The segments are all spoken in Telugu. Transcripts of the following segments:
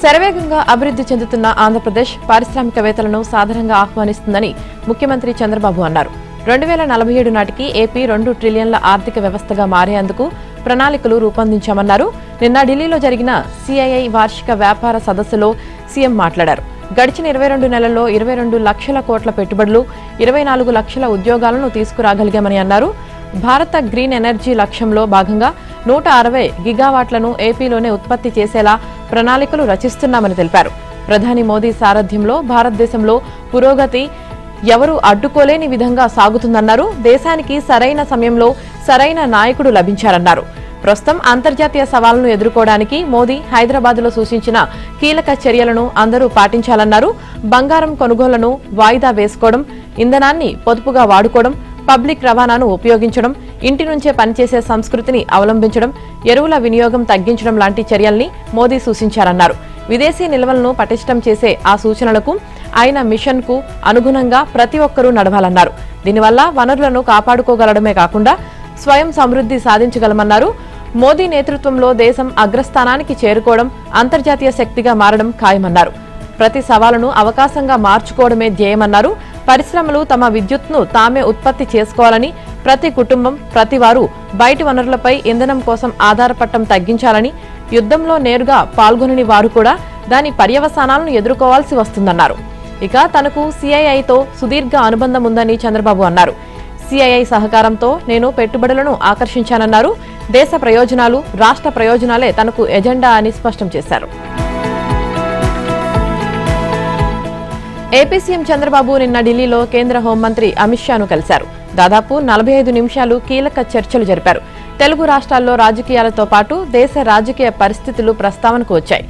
శరవేగంగా అభివృద్ధి చెందుతున్న ఆంధ్రప్రదేశ్ పారిశ్రామికవేత్తలను సాధారణంగా ఆహ్వానిస్తుందని ముఖ్యమంత్రి చంద్రబాబు అన్నారు. 2047 నాటికి ఏపీ 2 ట్రిలియన్ల ఆర్థిక వ్యవస్థగా మారేందుకు ప్రణాళికలు రూపొందించామన్నారు. నిన్న ఢిల్లీలో జరిగిన సిఐఐ వార్షిక వ్యాపార సదస్సులో సీఎం మాట్లాడారు. గడిచిన 22 నెలల్లో 22 లక్షల కోట్ల పెట్టుబడులు, 24 లక్షల ఉద్యోగాలను తీసుకురాగలిగామని అన్నారు. భారత గ్రీన్ ఎనర్జీ లక్ష్యంలో భాగంగా 160 గిగావాట్లను ఏపీలోనే ఉత్పత్తి చేసేలా ప్రణాళికలు రచిస్తున్నామని తెలిపారు. ప్రధాని మోదీ సారథ్యంలో భారతదేశంలో పురోగతి ఎవరూ అడ్డుకోలేని విధంగా సాగుతుందన్నారు. దేశానికి సరైన సమయంలో సరైన నాయకుడు లభించారన్నారు. ప్రస్తుతం అంతర్జాతీయ సవాళ్లను ఎదుర్కోవడానికి మోదీ హైదరాబాద్లో సూచించిన కీలక చర్యలను అందరూ పాటించాలన్నారు. బంగారం కొనుగోళ్లను వాయిదా వేసుకోవడం, ఇంధనాన్ని పొదుపుగా వాడుకోవడం, పబ్లిక్ రవాణాను ఉపయోగించడం, ఇంటి నుంచే పనిచేసే సంస్కృతిని అవలంబించడం, ఎరువుల వినియోగం తగ్గించడం లాంటి చర్యల్ని మోదీ సూచించారన్నారు. విదేశీ నిల్వలను పటిష్టం చేసే ఆ సూచనలకు ఆయన మిషన్ కు అనుగుణంగా ప్రతి ఒక్కరూ నడవాలన్నారు. దీనివల్ల వనరులను కాపాడుకోగలడమే కాకుండా స్వయం సమృద్ధి సాధించగలమన్నారు. మోదీ నేతృత్వంలో దేశం అగ్రస్థానానికి చేరుకోవడం, అంతర్జాతీయ శక్తిగా మారడం ఖాయమన్నారు. ప్రతి సవాలును అవకాశంగా మార్చుకోవడమే ధ్యేయమన్నారు. పరిశ్రమలు తమ విద్యుత్ను తామే ఉత్పత్తి చేసుకోవాలని, ప్రతి కుటుంబం, ప్రతి వారు బయటి వనరులపై ఇంధనం కోసం ఆధారపడటం తగ్గించాలని, యుద్ధంలో నేరుగా పాల్గొనని వారు కూడా దాని పర్యవసానాలను ఎదుర్కోవాల్సి వస్తుందన్నారు. ఇక తనకు సిఐఐతో సుదీర్ఘ అనుబంధం ఉందని చంద్రబాబు అన్నారు. సిఐఐ సహకారంతో నేను పెట్టుబడులను ఆకర్షించానన్నారు. దేశ ప్రయోజనాలు, రాష్ట్ర ప్రయోజనాలే తనకు ఎజెండా అని స్పష్టం చేశారు. ఏపీ సీఎం చంద్రబాబు నిన్న ఢిల్లీలో కేంద్ర హోంమంత్రి అమిత్ షాను కలిశారు. దాదాపు 45 నిమిషాలు కీలక చర్చలు జరిపారు. తెలుగు రాష్ట్రాల్లో రాజకీయాలతో పాటు దేశ రాజకీయ పరిస్థితులు ప్రస్తావనకు వచ్చాయి.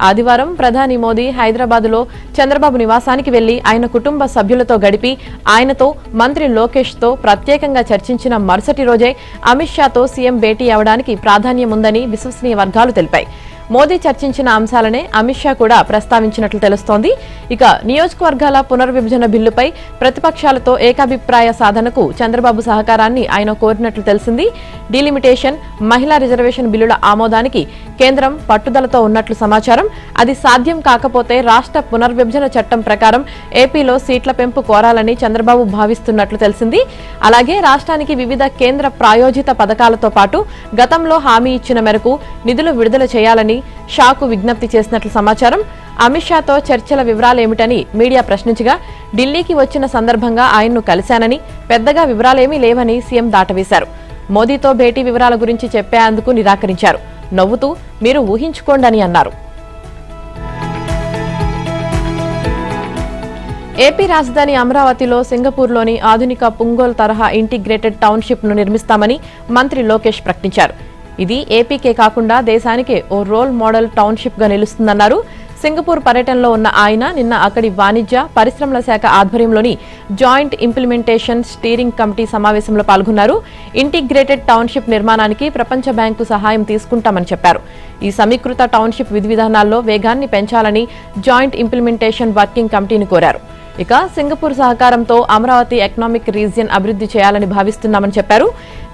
ఆదివారం ప్రధాని మోదీ హైదరాబాద్లో చంద్రబాబు నివాసానికి వెళ్లి ఆయన కుటుంబ సభ్యులతో గడిపి ఆయనతో, మంత్రి లోకేష్తో ప్రత్యేకంగా చర్చించిన మరుసటి రోజే అమిత్ షాతో సీఎం భేటీ అవడానికి ప్రాధాన్యం ఉందని విశ్వసనీయ వర్గాలు తెలిపాయి. మోదీ చర్చించిన అంశాలనే అమిత్ షా కూడా ప్రస్తావించినట్లు తెలుస్తోంది. ఇక నియోజకవర్గాల పునర్విభజన బిల్లుపై ప్రతిపక్షాలతో ఏకాభిప్రాయ సాధనకు చంద్రబాబు సహకారాన్ని ఆయన కోరినట్లు తెలిసింది. డీలిమిటేషన్, మహిళా రిజర్వేషన్ బిల్లుల ఆమోదానికి కేంద్రం పట్టుదలతో ఉన్నట్లు సమాచారం. అది సాధ్యం కాకపోతే రాష్ట్ర పునర్విభజన చట్టం ప్రకారం ఏపీలో సీట్ల పెంపు కోరాలని చంద్రబాబు భావిస్తున్నట్లు తెలిసింది. అలాగే రాష్ట్రానికి వివిధ కేంద్ర ప్రాయోజిత పథకాలతో పాటు గతంలో హామీ ఇచ్చిన మేరకు నిధులు విడుదల చేయాలని షాకు విజ్ఞప్తి చేసినట్లు సమాచారం. అమిత్ షాతో చర్చల వివరాలేమిటని మీడియా ప్రశ్నించగా ఢిల్లీకి వచ్చిన సందర్భంగా ఆయన్ను కలిశానని, పెద్దగా వివరాలేమీ లేవని సీఎం దాటవేశారు. మోదీతో భేటీ వివరాల గురించి చెప్పేందుకు నిరాకరించారు. నవ్వుతూ మీరు ఊహించుకోండని అన్నారు. ఏపీ రాజధాని అమరావతిలో సింగపూర్లోని ఆధునిక పుంగోల్ తరహా ఇంటిగ్రేటెడ్ టౌన్షిప్ ను నిర్మిస్తామని మంత్రి లోకేష్ ప్రకటించారు. ఇది ఏపీకే కాకుండా దేశానికే ఓ రోల్ మోడల్ టౌన్షిప్ గా నిలుస్తుందన్నారు. సింగపూర్ పర్యటనలో ఉన్న ఆయన నిన్న అక్కడి వాణిజ్య, పరిశ్రమల శాఖ ఆధ్వర్యంలోని జాయింట్ ఇంప్లిమెంటేషన్ స్టీరింగ్ కమిటీ సమావేశంలో పాల్గొన్నారు. ఇంటిగ్రేటెడ్ టౌన్షిప్ నిర్మాణానికి ప్రపంచ బ్యాంకు సహాయం తీసుకుంటామని చెప్పారు. ఈ సమీకృత టౌన్షిప్ విధి విధానాల్లో వేగాన్ని పెంచాలని జాయింట్ ఇంప్లిమెంటేషన్ వర్కింగ్ కమిటీని కోరారు. ఇక సింగపూర్ సహకారంతో అమరావతి ఎకనామిక్ రీజియన్ అభివృద్ధి చేయాలని భావిస్తున్నామని చెప్పారు.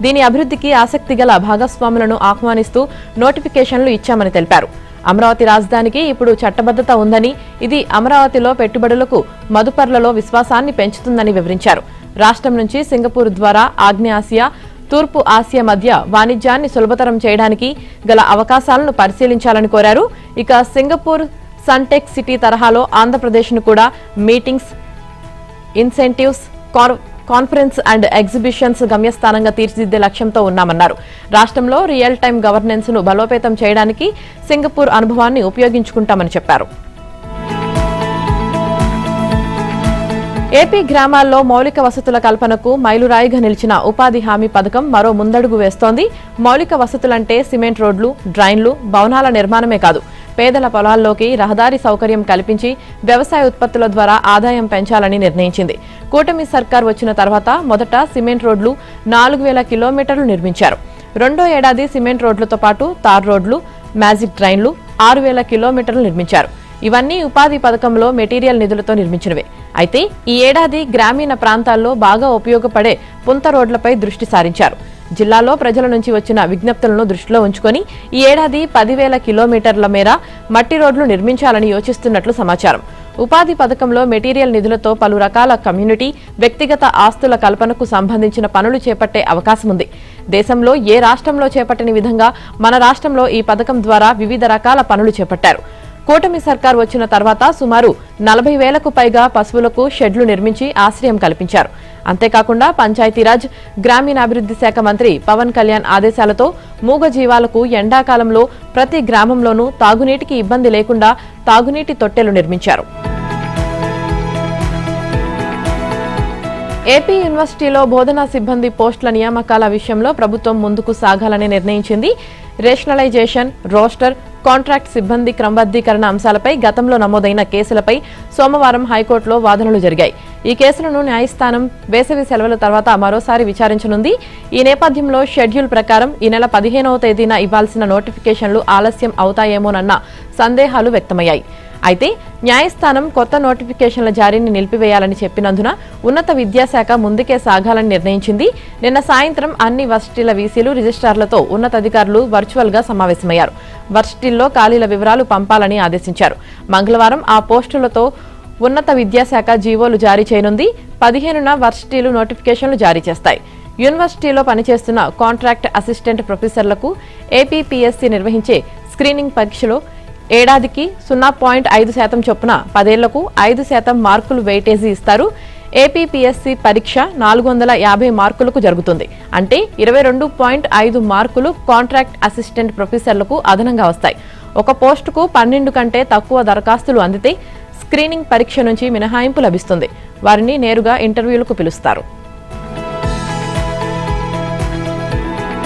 దీని అభివృద్ధికి ఆసక్తి గల భాగస్వాములను ఆహ్వానిస్తూ నోటిఫికేషన్లు ఇచ్చామని తెలిపారు. అమరావతి రాజధానికి ఇప్పుడు చట్టబద్ధత ఉందని, ఇది అమరావతిలో పెట్టుబడులకు మదుపర్లలో విశ్వాసాన్ని పెంచుతుందని వివరించారు. రాష్ట్రం నుంచి సింగపూర్ ద్వారా ఆగ్నేయాసియా, తూర్పు ఆసియా మధ్య వాణిజ్యాన్ని సులభతరం చేయడానికి గల అవకాశాలను పరిశీలించాలని కోరారు. ఇక సింగపూర్ సన్టెక్ సిటీ తరహాలో ఆంధ్రప్రదేశ్ను కూడా meetings, incentives, conference and exhibitions గమ్యస్థానంగా తీర్చిదిద్దే లక్ష్యంతో ఉన్నామన్నారు. రాష్ట్రంలో రియల్ టైం గవర్నెన్స్ ను బలోపేతం చేయడానికి సింగపూర్ అనుభవాన్ని ఉపయోగించుకుంటామని చెప్పారు. ఏపీ గ్రామాల్లో మౌలిక వసతుల కల్పనకు మైలురాయిగా నిలిచిన ఉపాధి హామీ పథకం మరో ముందడుగు వేస్తోంది. మౌలిక వసతులంటే సిమెంట్ రోడ్లు, డ్రైన్లు, భవనాల నిర్మాణమే కాదు, పేదల పొలాల్లోకి రహదారి సౌకర్యం కల్పించి వ్యవసాయ ఉత్పత్తుల ద్వారా ఆదాయం పెంచాలని నిర్ణయించింది. కూటమి సర్కార్ వచ్చిన తర్వాత మొదట సిమెంట్ రోడ్లు 4000 కిలోమీటర్లు నిర్మించారు. రెండో ఏడాది సిమెంట్ రోడ్లతో పాటు తార్ రోడ్లు, మ్యాజిక్ డ్రైన్లు 6000 కిలోమీటర్లు నిర్మించారు. ఇవన్నీ ఉపాధి పథకంలో మెటీరియల్ నిధులతో నిర్మించినవే. అయితే ఈ ఏడాది గ్రామీణ ప్రాంతాల్లో బాగా ఉపయోగపడే పుంత రోడ్లపై దృష్టి సారించారు. జిల్లాలో ప్రజల నుంచి వచ్చిన విజ్ఞప్తులను దృష్టిలో ఉంచుకొని ఈ ఏడాది 10,000 కిలోమీటర్ల మేర మట్టి రోడ్లు నిర్మించాలని యోచిస్తున్నట్లు సమాచారం. ఉపాధి పథకంలో మెటీరియల్ నిధులతో పలు రకాల కమ్యూనిటీ, వ్యక్తిగత ఆస్తుల కల్పనకు సంబంధించిన పనులు చేపట్టే అవకాశం ఉంది. దేశంలో ఏ రాష్ట్రంలో చేపట్టని విధంగా మన రాష్ట్రంలో ఈ పథకం ద్వారా వివిధ రకాల పనులు చేపట్టారు. కూటమి సర్కార్ వచ్చిన తర్వాత సుమారు 40,000కు పైగా పశువులకు షెడ్లు నిర్మించి ఆశ్రయం కల్పించారు. అంతేకాకుండా పంచాయతీరాజ్, గ్రామీణాభివృద్ధి శాఖ మంత్రి పవన్ కళ్యాణ్ ఆదేశాలతో మూగజీవాలకు ఎండాకాలంలో ప్రతి గ్రామంలోనూ తాగునీటికి ఇబ్బంది లేకుండా తాగునీటి తొట్టెలు నిర్మించారు. ఏపీ యూనివర్సిటీలో బోధనా సిబ్బంది పోస్టుల నియామకాల విషయంలో ప్రభుత్వం ముందుకు సాగాలని నిర్ణయించింది. రేషనలైజేషన్, రోస్టర్, కాంట్రాక్ట్ సిబ్బంది క్రమబద్దీకరణ అంశాలపై గతంలో నమోదైన కేసులపై సోమవారం హైకోర్టులో వాదనలు జరిగాయి. ఈ కేసులను న్యాయస్థానం వేసవి సెలవుల తర్వాత మరోసారి విచారించనుంది. ఈ నేపథ్యంలో షెడ్యూల్ ప్రకారం ఈ నెల 15వ తేదీన ఇవ్వాల్సిన నోటిఫికేషన్లు ఆలస్యం అవుతాయేమోనన్న సందేహాలు వ్యక్తమయ్యాయి. అయితే న్యాయస్థానం కొత్త నోటిఫికేషన్ల జారీని నిలిపివేయాలని చెప్పినందున ఉన్నత విద్యాశాఖ ముందుకే సాగాలని నిర్ణయించింది. నిన్న సాయంత్రం అన్ని వర్సిటీల వీసీలు, రిజిస్ట్రార్లతో ఉన్నతాధికారులు వర్చువల్ గా సమావేశమయ్యారు. వర్సిటీల్లో ఖాళీల వివరాలు పంపాలని ఆదేశించారు. మంగళవారం ఆ పోస్టులతో ఉన్నత విద్యాశాఖ జీవోలు జారీ చేయనుంది. 15న వర్సిటీలు నోటిఫికేషన్లు జారీ చేస్తాయి. యూనివర్సిటీలో పనిచేస్తున్న కాంట్రాక్ట్ అసిస్టెంట్ ప్రొఫెసర్లకు ఏపీపీఎస్సీ నిర్వహించే స్క్రీనింగ్ పరీక్షలో ఏడాదికి 0.5% చొప్పున 10 ఏళ్లకు 5% మార్కులు వెయిటేజీ ఇస్తారు. ఏపీపీఎస్సీ పరీక్ష 450 మార్కులకు జరుగుతుంది. అంటే 22.5 మార్కులు కాంట్రాక్ట్ అసిస్టెంట్ ప్రొఫెసర్లకు అదనంగా వస్తాయి. ఒక పోస్టుకు 12 కంటే తక్కువ దరఖాస్తులు అందితే స్క్రీనింగ్ పరీక్ష నుంచి మినహాయింపు లభిస్తుంది. వారిని నేరుగా ఇంటర్వ్యూలకు పిలుస్తారు.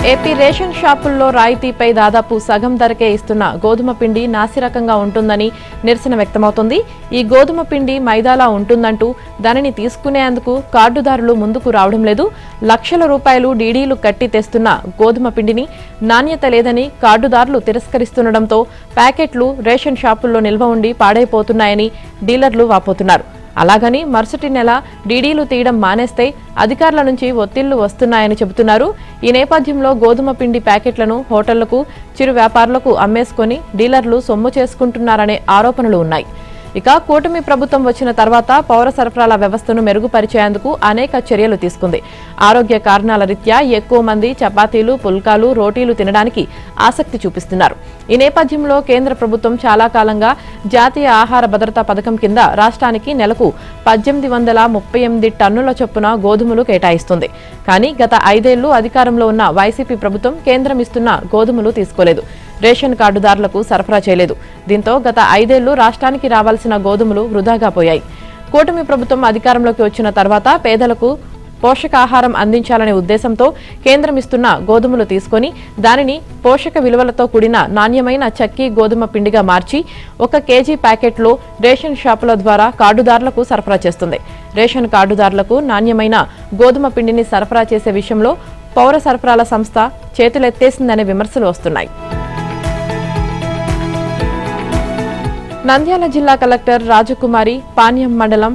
ఏపీ రేషన్ షాపుల్లో రాయితీపై దాదాపు సగం ధరకే ఇస్తున్న గోధుమ పిండి నాసిరకంగా ఉంటుందని నిరసన వ్యక్తమవుతోంది. ఈ గోధుమ పిండి మైదాలా ఉంటుందంటూ దానిని తీసుకునేందుకు కార్డుదారులు ముందుకు రావడం లేదు. లక్షల రూపాయలు డీడీలు కట్టి తెస్తున్న గోధుమ పిండిని నాణ్యత లేదని కార్డుదారులు తిరస్కరిస్తుండటంతో ప్యాకెట్లు రేషన్ షాపుల్లో నిల్వ ఉండి పాడైపోతున్నాయని డీలర్లు వాపోతున్నారు. అలాగని మరుసటి నెల డీడీలు తీయడం మానేస్తే అధికారుల నుంచి ఒత్తిళ్లు వస్తున్నాయని చెబుతున్నారు. ఈ నేపథ్యంలో గోధుమ పిండి ప్యాకెట్లను హోటళ్లకు, చిరు వ్యాపారులకు అమ్మేసుకుని డీలర్లు సొమ్ము చేసుకుంటున్నారనే ఆరోపణలు ఉన్నాయి. ఇక కూటమి ప్రభుత్వం వచ్చిన తర్వాత పౌర సరఫరాల వ్యవస్థను మెరుగుపరిచేందుకు అనేక చర్యలు తీసుకుంది. ఆరోగ్య కారణాల రీత్యా ఎక్కువ మంది చపాతీలు, పుల్కాలు, రోటీలు తినడానికి ఆసక్తి చూపిస్తున్నారు. ఈ నేపథ్యంలో కేంద్ర ప్రభుత్వం చాలా కాలంగా జాతీయ ఆహార భద్రతా పథకం కింద రాష్ట్రానికి నెలకు 1838 టన్నుల చొప్పున గోధుమలు కేటాయిస్తుంది. కానీ గత 5 ఏళ్లు అధికారంలో ఉన్న వైసీపీ ప్రభుత్వం కేంద్రం ఇస్తున్న గోధుమలు తీసుకోలేదు. రేషన్ కార్డుదారులకు సరఫరా చేయలేదు. దీంతో గత 5 ఏళ్లు రాష్ట్రానికి రావాల్సిన గోధుమలు వృధాగా పోయాయి. కూటమి ప్రభుత్వం అధికారంలోకి వచ్చిన తర్వాత పేదలకు పోషకాహారం అందించాలనే ఉద్దేశంతో కేంద్రం ఇస్తున్న గోధుమలు తీసుకుని దానిని పోషక విలువలతో కూడిన నాణ్యమైన చక్కీ గోధుమ పిండిగా మార్చి 1 కేజీ ప్యాకెట్లో రేషన్ షాపుల ద్వారా కార్డుదారులకు సరఫరా చేస్తుంది. రేషన్ కార్డుదారులకు నాణ్యమైన గోధుమ పిండిని సరఫరా చేసే విషయంలో పౌర సరఫరాల సంస్థ చేతులెత్తేసిందనే విమర్శలు వస్తున్నాయి. నంద్యాల జిల్లా కలెక్టర్ రాజకుమారి పాణ్యం మండలం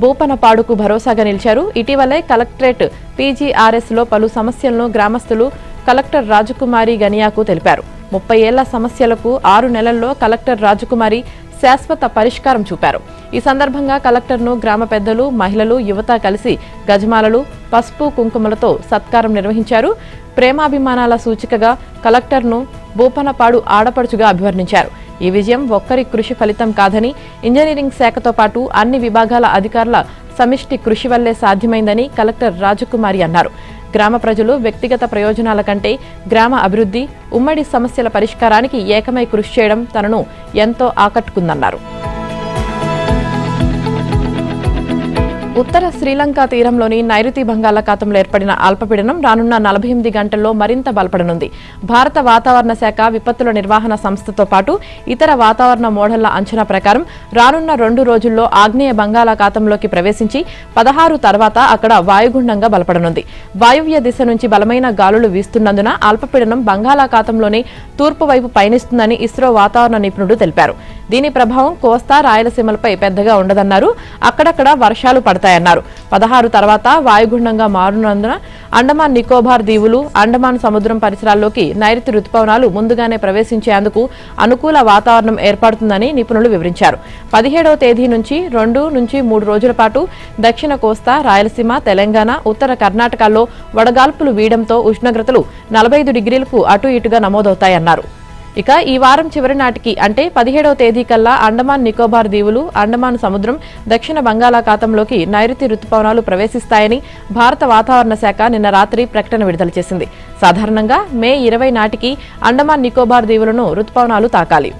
భూపనపాడుకు భరోసాగా నిలిచారు. ఇటీవలే కలెక్టరేట్ పీజీఆర్ఎస్ లో పలు సమస్యలను గ్రామస్తులు కలెక్టర్ రాజకుమారి గనియాకు తెలిపారు. 30 ఏళ్ల సమస్యలకు 6 నెలల్లో కలెక్టర్ రాజకుమారి శాశ్వత పరిష్కారం చూపారు. ఈ సందర్భంగా కలెక్టర్ను గ్రామ పెద్దలు, మహిళలు, యువత కలిసి గజమాలలు, పసుపు, కుంకుమలతో సత్కారం నిర్వహించారు. ప్రేమాభిమానాల సూచికగా కలెక్టర్ను భూపనపాడు ఆడపడుచుగా అభివర్ణించారు. ఈ విజయం ఒక్కరి కృషి ఫలితం కాదని, ఇంజనీరింగ్ శాఖతో పాటు అన్ని విభాగాల అధికారుల సమిష్టి కృషి వల్లే సాధ్యమైందని కలెక్టర్ రాజకుమారి అన్నారు. గ్రామ ప్రజలు వ్యక్తిగత ప్రయోజనాల కంటే గ్రామ అభివృద్ధి, ఉమ్మడి సమస్యల పరిష్కారానికి ఏకమై కృషి చేయడం తనను ఎంతో ఆకట్టుకుందన్నారు. ఉత్తర శ్రీలంక తీరంలోని నైరుతి బంగాళాఖాతంలో ఏర్పడిన అల్పపీడనం రానున్న 48 గంటల్లో మరింత బలపడనుంది. భారత వాతావరణ శాఖ విపత్తుల నిర్వహణ సంస్థతో పాటు ఇతర వాతావరణ మోడళ్ల అంచనా ప్రకారం రానున్న 2 రోజుల్లో ఆగ్నేయ బంగాళాఖాతంలోకి ప్రవేశించి 16 తర్వాత అక్కడ వాయుగుండంగా బలపడనుంది. వాయువ్య దిశ నుంచి బలమైన గాలులు వీస్తున్నందున అల్పపీడనం బంగాళాఖాతంలోని తూర్పు వైపు పయనిస్తుందని ఇస్రో వాతావరణ నిపుణుడు తెలిపారు. దీని ప్రభావం కోస్తా, రాయలసీమలపై పెద్దగా ఉండదన్నారు. అక్కడక్కడ వర్షాలు పడతాయి. ఏర్పడతాయన్నారు. 16 తర్వాత వాయుగుండంగా మారునందున అండమాన్ నికోబార్ దీవులు, అండమాన్ సముద్రం పరిసరాల్లోకి నైరుతి రుతుపవనాలు ముందుగానే ప్రవేశించేందుకు అనుకూల వాతావరణం ఏర్పడుతుందని నిపుణులు వివరించారు. 17వ తేదీ నుంచి 2 నుంచి 3 రోజుల పాటు దక్షిణ కోస్తా, రాయలసీమ, తెలంగాణ, ఉత్తర కర్ణాటకల్లో వడగాల్పులు వీయడంతో ఉష్ణోగ్రతలు 45 డిగ్రీలకు అటు ఇటుగా నమోదవుతాయన్నారు. ఇక ఈ వారం చివరి నాటికి అంటే 17వ తేదీ కల్లా అండమాన్ నికోబార్ దీవులు, అండమాన్ సముద్రం, దక్షిణ బంగాళాఖాతంలోకి నైరుతి రుతుపవనాలు ప్రవేశిస్తాయని భారత వాతావరణ శాఖ నిన్న రాత్రి ప్రకటన విడుదల చేసింది. సాధారణంగా మే 20 నాటికి అండమాన్ నికోబార్ దీవులను రుతుపవనాలు తాకాలి.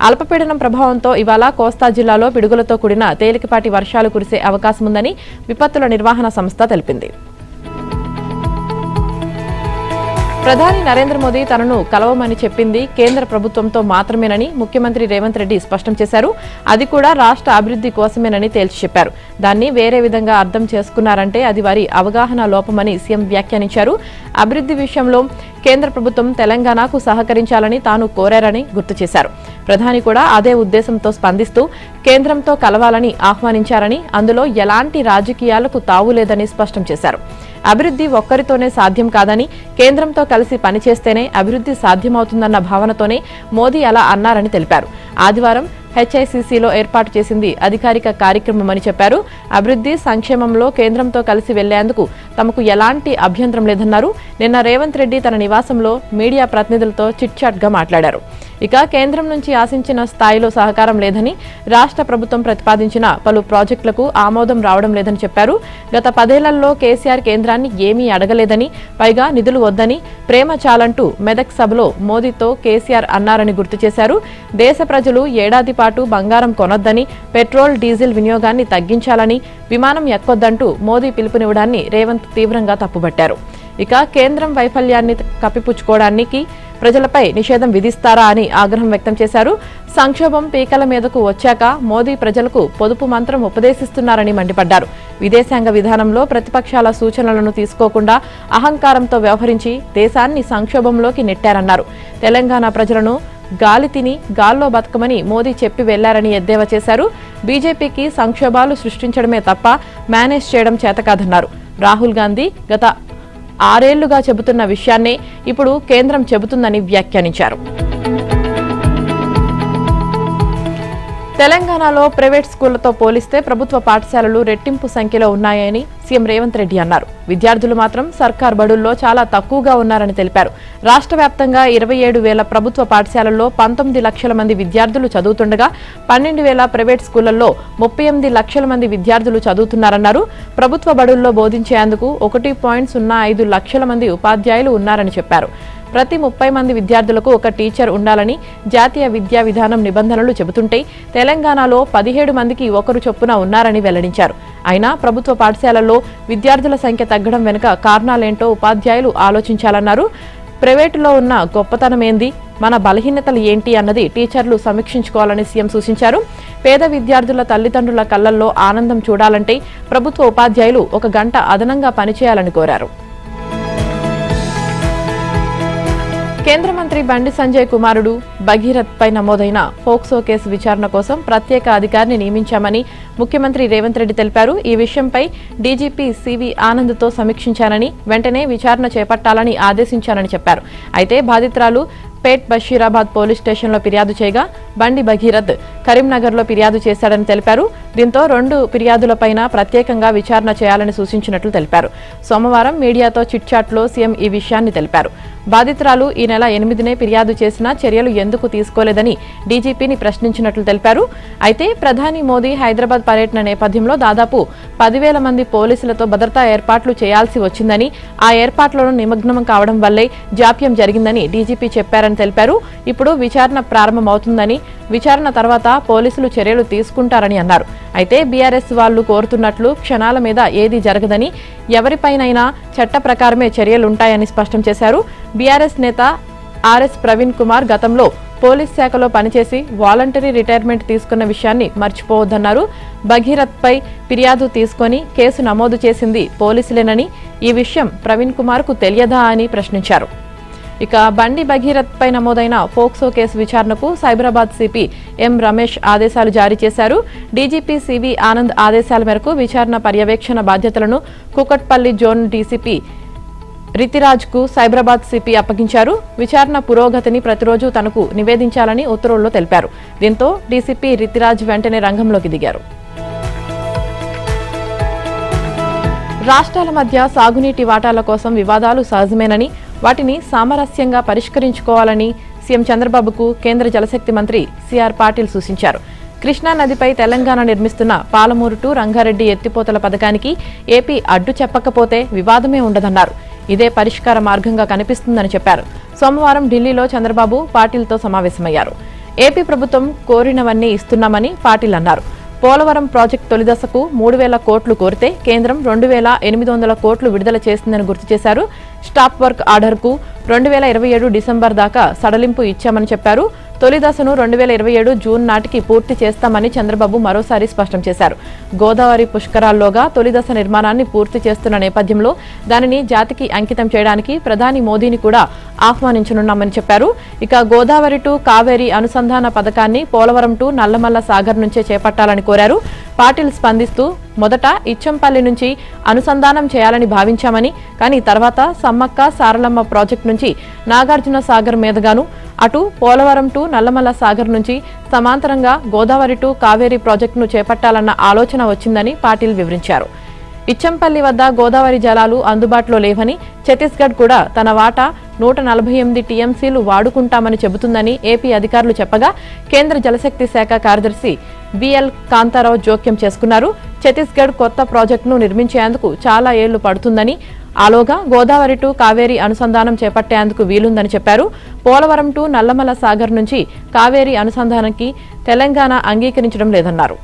అల్పపీడనం ప్రభావంతో ఇవాళ కోస్తా జిల్లాలో పిడుగులతో కూడిన తేలికపాటి వర్షాలు కురిసే అవకాశముందని విపత్తుల నిర్వహణ సంస్థ తెలిపింది. ప్రధాని నరేంద్ర మోదీ తనను కలవమని చెప్పింది కేంద్ర ప్రభుత్వంతో మాత్రమేనని ముఖ్యమంత్రి రేవంత్ రెడ్డి స్పష్టం చేశారు. అది కూడా రాష్ట్ర అభివృద్ధి కోసమేనని తేల్చి చెప్పారు. దాన్ని వేరే విధంగా అర్థం చేసుకున్నారంటే అది వారి అవగాహన లోపమని సీఎం వ్యాఖ్యానించారు. అభివృద్ధి విషయంలో కేంద్ర ప్రభుత్వం తెలంగాణకు సహకరించాలని తాను కోరారని గుర్తు చేశారు. ప్రధాని కూడా అదే ఉద్దేశంతో స్పందిస్తూ కేంద్రంతో కలవాలని ఆహ్వానించారని, అందులో ఎలాంటి రాజకీయాలకు తావులేదని స్పష్టం చేశారు. అభివృద్ధి ఒక్కరితోనే సాధ్యం కాదని, కేంద్రంతో కలిసి పనిచేస్తేనే అభివృద్ధి సాధ్యమవుతుందన్న భావనతోనే మోదీ అలా అన్నారని తెలిపారు. ఆదివారం హెచ్ఐసిసిలో ఏర్పాటు చేసింది అధికారిక కార్యక్రమమని చెప్పారు. అభివృద్ధి సంక్షేమంలో కేంద్రంతో కలిసి వెళ్లేందుకు తమకు ఎలాంటి అభ్యంతరం లేదన్నారు. నిన్న రేవంత్ రెడ్డి తన నివాసంలో మీడియా ప్రతినిధులతో చిట్చాట్గా మాట్లాడారు. ఇక కేంద్రం నుంచి ఆశించిన స్థాయిలో సహకారం లేదని, రాష్ట్ర ప్రభుత్వం ప్రతిపాదించిన పలు ప్రాజెక్టులకు ఆమోదం రావడం లేదని చెప్పారు. గత 10 ఏళ్లలో కేసీఆర్ కేంద్రాన్ని ఏమీ అడగలేదని, పైగా నిధులు వద్దని, ప్రేమ చాలంటూ మెదక్ సభలో మోదీతో కేసీఆర్ అన్నారని గుర్తు చేశారు. దేశ ప్రజలు ఏడాది పాటు బంగారం కొనొద్దని, పెట్రోల్, డీజిల్ వినియోగాన్ని తగ్గించాలని, విమానం ఎక్కొద్దంటూ మోదీ పిలుపునివ్వడాన్ని రేవంత్ తీవ్రంగా తప్పుబట్టారు. ఇక కేంద్రం వైఫల్యాన్ని కప్పిపుచ్చుకోవడానికి ప్రజలపై నిషేధం విధిస్తారా అని ఆగ్రహం వ్యక్తం చేశారు. సంక్షోభం పీకల మీదకు వచ్చాక మోదీ ప్రజలకు పొదుపు మంత్రం ఉపదేశిస్తున్నారని మండిపడ్డారు. విదేశాంగ విధానంలో ప్రతిపక్షాల సూచనలను తీసుకోకుండా అహంకారంతో వ్యవహరించి దేశాన్ని సంక్షోభంలోకి నెట్టారన్నారు. తెలంగాణ ప్రజలను గాలి తిని గాల్లో బతకమని మోదీ చెప్పి వెళ్లారని ఎద్దేవా చేశారు. బీజేపీకి సంక్షోభాలు సృష్టించడమే తప్ప మేనేజ్ చేయడం చేతకాదన్నారు. రాహుల్ గాంధీ గత 6 ఏళ్లుగా చెబుతున్న విషయాన్నే ఇప్పుడు కేంద్రం చెబుతుందని వ్యాఖ్యానించారు. తెలంగాణలో ప్రైవేట్ స్కూళ్లతో పోలిస్తే ప్రభుత్వ పాఠశాలలు రెట్టింపు సంఖ్యలో ఉన్నాయని సీఎం రేవంత్ రెడ్డి అన్నారు. విద్యార్థులు మాత్రం సర్కార్ బడుల్లో చాలా తక్కువగా ఉన్నారని తెలిపారు. రాష్ట్ర వ్యాప్తంగా 27,000 ప్రభుత్వ పాఠశాలల్లో 19 లక్షల మంది విద్యార్థులు చదువుతుండగా 12,000 ప్రైవేట్ స్కూళ్లలో 38 లక్షల మంది విద్యార్థులు చదువుతున్నారన్నారు. ప్రభుత్వ బడుల్లో బోధించేందుకు 1.05 లక్షల మంది ఉపాధ్యాయులు ఉన్నారని చెప్పారు. ప్రతి 30 మంది విద్యార్థులకు ఒక టీచర్ ఉండాలని జాతీయ విద్యా విధానం నిబంధనలు చెబుతుంటే తెలంగాణలో 17 మందికి ఒకరు చొప్పున ఉన్నారని వెల్లడించారు. అయినా ప్రభుత్వ పాఠశాలల్లో విద్యార్థుల సంఖ్య తగ్గడం వెనుక కారణాలేంటో ఉపాధ్యాయులు ఆలోచించాలన్నారు. ప్రైవేటులో ఉన్న గొప్పతనమేంది, మన బలహీనతలు ఏంటి అన్నది టీచర్లు సమీక్షించుకోవాలని సీఎం సూచించారు. పేద విద్యార్థుల తల్లిదండ్రుల కళ్లల్లో ఆనందం చూడాలంటే ప్రభుత్వ ఉపాధ్యాయులు 1 గంట అదనంగా పనిచేయాలని కోరారు. కేంద్ర మంత్రి బండి సంజయ్ కుమారుడు భగీరథ్ పై నమోదైన ఫోక్సో కేసు విచారణ కోసం ప్రత్యేక అధికారిని నియమించామని ముఖ్యమంత్రి రేవంత్ రెడ్డి తెలిపారు. ఈ విషయంపై డీజీపీ సివి ఆనంద్తో సమీక్షించానని, వెంటనే విచారణ చేపట్టాలని ఆదేశించానని చెప్పారు. అయితే బాధితురాలు పేట్ బషీరాబాద్ పోలీస్ స్టేషన్లో ఫిర్యాదు చేయగా బండి భగీరథ్ కరీంనగర్లో ఫిర్యాదు చేశాడని తెలిపారు. దీంతో 2 ఫిర్యాదులపైన ప్రత్యేకంగా విచారణ చేయాలని సూచించినట్లు తెలిపారు. సోమవారం మీడియాతో చిట్చాట్లో సీఎం ఈ విషయాన్ని తెలిపారు. బాధితురాలు ఈ నెల 8నే ఫిర్యాదు చేసినా చర్యలు ఎందుకు తీసుకోలేదని డీజీపీని ప్రశ్నించినట్లు తెలిపారు. అయితే ప్రధాని మోదీ హైదరాబాద్ పర్యటన నేపథ్యంలో దాదాపు 10,000 మంది పోలీసులతో భద్రతా ఏర్పాట్లు చేయాల్సి వచ్చిందని, ఆ ఏర్పాట్లను నిమగ్నం కావడం వల్లే జాప్యం జరిగిందని డీజీపీ చెప్పారని తెలిపారు. ఇప్పుడు విచారణ ప్రారంభమవుతుందని, విచారణ తర్వాత పోలీసులు చర్యలు తీసుకుంటారని అన్నారు. అయితే బీఆర్ఎస్ వాళ్లు కోరుతున్నట్లు క్షణాల మీద ఏదీ జరగదని, ఎవరిపైనైనా చట్ట ప్రకారమే చర్యలుంటాయని స్పష్టం చేశారు. బీఆర్ఎస్ నేత ఆర్ఎస్ ప్రవీణ్ కుమార్ గతంలో పోలీస్ శాఖలో పనిచేసి వాలంటరీ రిటైర్మెంట్ తీసుకున్న విషయాన్ని మర్చిపోవద్దన్నారు. భగీరథ్ పై ఫిర్యాదు తీసుకొని కేసు నమోదు చేసింది పోలీసులేనని, ఈ విషయం ప్రవీణ్ కుమార్ కు తెలియదా అని ప్రశ్నించారు. ఇక బండి భగీరథ్ పై నమోదైన పోక్సో కేసు విచారణకు సైబరాబాద్ సిపి ఎం రమేష్ ఆదేశాలు జారీ చేశారు. డీజీపీ సివి ఆనంద్ ఆదేశాల మేరకు విచారణ పర్యవేక్షణ బాధ్యతలను కూకట్పల్లి జోన్ డీసీపీ రితిరాజ్ కు సైబరాబాద్ సిపి అప్పగించారు. విచారణ పురోగతిని ప్రతిరోజు తనకు నివేదించాలని ఉత్తర్వుల్లో తెలిపారు. దీంతో డీసీపీ రితిరాజ్ వెంటనే రంగంలోకి దిగారు. రాష్ట్రాల మధ్య సాగునీటి వాటాల కోసం వివాదాలు సహజమేనని, వాటిని సామరస్యంగా పరిష్కరించుకోవాలని సీఎం చంద్రబాబుకు కేంద్ర జలశక్తి మంత్రి సిఆర్ పాటిల్ సూచించారు. కృష్ణా నదిపై తెలంగాణ నిర్మిస్తున్న పాలమూరు టు రంగారెడ్డి ఎత్తిపోతల పథకానికి ఏపీ అడ్డు చెప్పకపోతే వివాదమే ఉండదన్నారు. ఇదే పరిష్కార మార్గంగా కనిపిస్తుందని చెప్పారు. సోమవారం ఢిల్లీలో చంద్రబాబు పాటిల్తో సమావేశమయ్యారు. ఏపీ ప్రభుత్వం కోరినవన్నీ ఇస్తున్నామని పాటిల్ అన్నారు. పోలవరం ప్రాజెక్టు తొలిదశకు 3,000 కోట్లు కోరితే కేంద్రం 2,800 కోట్లు విడుదల చేసిందని గుర్తు చేశారు. స్టాప్ వర్క్ ఆర్డర్కు 2027 డిసెంబర్ దాకా సడలింపు ఇచ్చామని చెప్పారు. తొలి దశను 2027 జూన్ నాటికి పూర్తి చేస్తామని చంద్రబాబు మరోసారి స్పష్టం చేశారు. గోదావరి పుష్కరాల్లోగా తొలి దశ నిర్మాణాన్ని పూర్తి చేస్తున్న నేపథ్యంలో దానిని జాతికి అంకితం చేయడానికి ప్రధాని మోదీని కూడా ఆహ్వానించనున్నామని చెప్పారు. ఇక గోదావరి టు కావేరీ అనుసంధాన పథకాన్ని పోలవరం టు నల్లమల్ల సాగర్ నుంచే చేపట్టాలని కోరారు. పాటిల్ స్పందిస్తూ మొదట ఇచ్చంపల్లి నుంచి అనుసంధానం చేయాలని భావించామని, కానీ తర్వాత సమ్మక్క సారలమ్మ ప్రాజెక్టు నుంచి నాగార్జున సాగర్ మీదుగాను, అటు పోలవరం టు నల్లమల్ల సాగర్ నుంచి సమాంతరంగా గోదావరి టు కావేరీ ప్రాజెక్టును చేపట్టాలన్న ఆలోచన వచ్చిందని పాటిల్ వివరించారు. ఇచ్చంపల్లి వద్ద గోదావరి జలాలు అందుబాటులో లేవని, ఛత్తీస్గఢ్ కూడా తన వాటా 148 టీఎంసీలు వాడుకుంటామని చెబుతుందని ఏపీ అధికారులు చెప్పగా కేంద్ర జలశక్తి శాఖ కార్యదర్శి బిఎల్ కాంతారావు జోక్యం చేసుకున్నారు. ఛత్తీస్గఢ్ కొత్త ప్రాజెక్టును నిర్మించేందుకు చాలా ఏళ్లు పడుతుందని, ఆలోగా గోదావరి టు కావేరీ అనుసంధానం చేపట్టేందుకు వీలుందని చెప్పారు. పోలవరం టు నల్లమల్ల సాగర్ నుంచి కావేరీ అనుసంధానానికి తెలంగాణ అంగీకరించడం లేదన్నారు.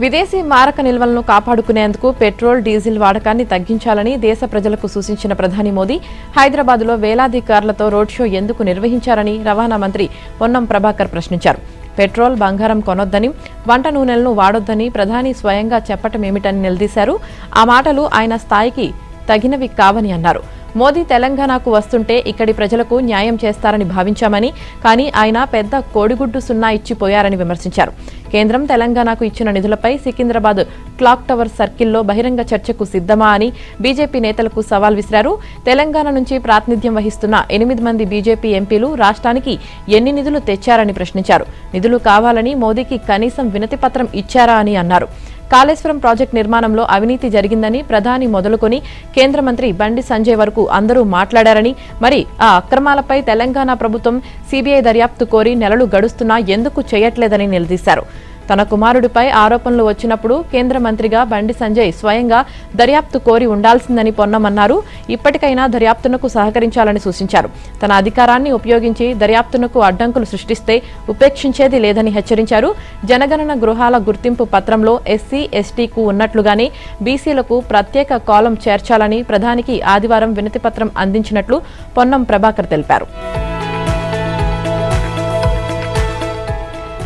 విదేశీ మారక నిల్వలను కాపాడుకునేందుకు పెట్రోల్, డీజిల్ వాడకాన్ని తగ్గించాలని దేశ ప్రజలకు సూచించిన ప్రధాని మోదీ హైదరాబాద్లో వేలాది కార్లతో రోడ్ షో ఎందుకు నిర్వహించారని రవాణా మంత్రి పొన్నం ప్రభాకర్ ప్రశ్నించారు. పెట్రోల్, బంగారం కొనొద్దని, వంట నూనెలను వాడొద్దని ప్రధాని స్వయంగా చెప్పటమేమిటని నిలదీశారు. ఆ మాటలు ఆయన స్థాయికి తగినవి కావని అన్నారు. మోదీ తెలంగాణకు వస్తుంటే ఇక్కడి ప్రజలకు న్యాయం చేస్తారని భావించామని, కానీ ఆయన పెద్ద కోడిగుడ్డు సున్నా ఇచ్చిపోయారని విమర్శించారు. కేంద్రం తెలంగాణకు ఇచ్చిన నిధులపై సికింద్రాబాద్ క్లాక్ టవర్ సర్కిల్లో బహిరంగ చర్చకు సిద్ధమా అని బీజేపీ నేతలకు సవాల్ విసిరారు. తెలంగాణ నుంచి ప్రాతినిధ్యం వహిస్తున్న 8 మంది బీజేపీ ఎంపీలు రాష్ట్రానికి ఎన్ని నిధులు తెచ్చారని ప్రశ్నించారు. నిధులు కావాలని మోదీకి కనీసం వినతిపత్రం ఇచ్చారా అని అన్నారు. కాళేశ్వరం ప్రాజెక్టు నిర్మాణంలో అవినీతి జరిగిందని ప్రధాని మొదలుకొని కేంద్ర మంత్రి బండి సంజయ్ వరకు అందరూ మాట్లాడారని, మరి ఆ అక్రమాలపై తెలంగాణ ప్రభుత్వం సీబీఐ దర్యాప్తు కోరి నెలలు గడుస్తున్నా ఎందుకు చేయట్లేదని నిలదీశారు. తన కుమారుడిపై ఆరోపణలు వచ్చినప్పుడు కేంద్ర మంత్రిగా బండి సంజయ్ స్వయంగా దర్యాప్తు కోరి ఉండాల్సిందని పొన్నమన్నారు. ఇప్పటికైనా దర్యాప్తునకు సహకరించాలని సూచించారు. తన అధికారాన్ని ఉపయోగించి దర్యాప్తునకు అడ్డంకులు సృష్టిస్తే ఉపేక్షించేది లేదని హెచ్చరించారు. జనగణన గృహాల గుర్తింపు పత్రంలో ఎస్సీ, ఎస్టీకు ఉన్నట్లుగానే బీసీలకు ప్రత్యేక కాలం చేర్చాలని ప్రధానికి ఆదివారం వినతిపత్రం అందించినట్లు పొన్నం ప్రభాకర్ తెలిపారు.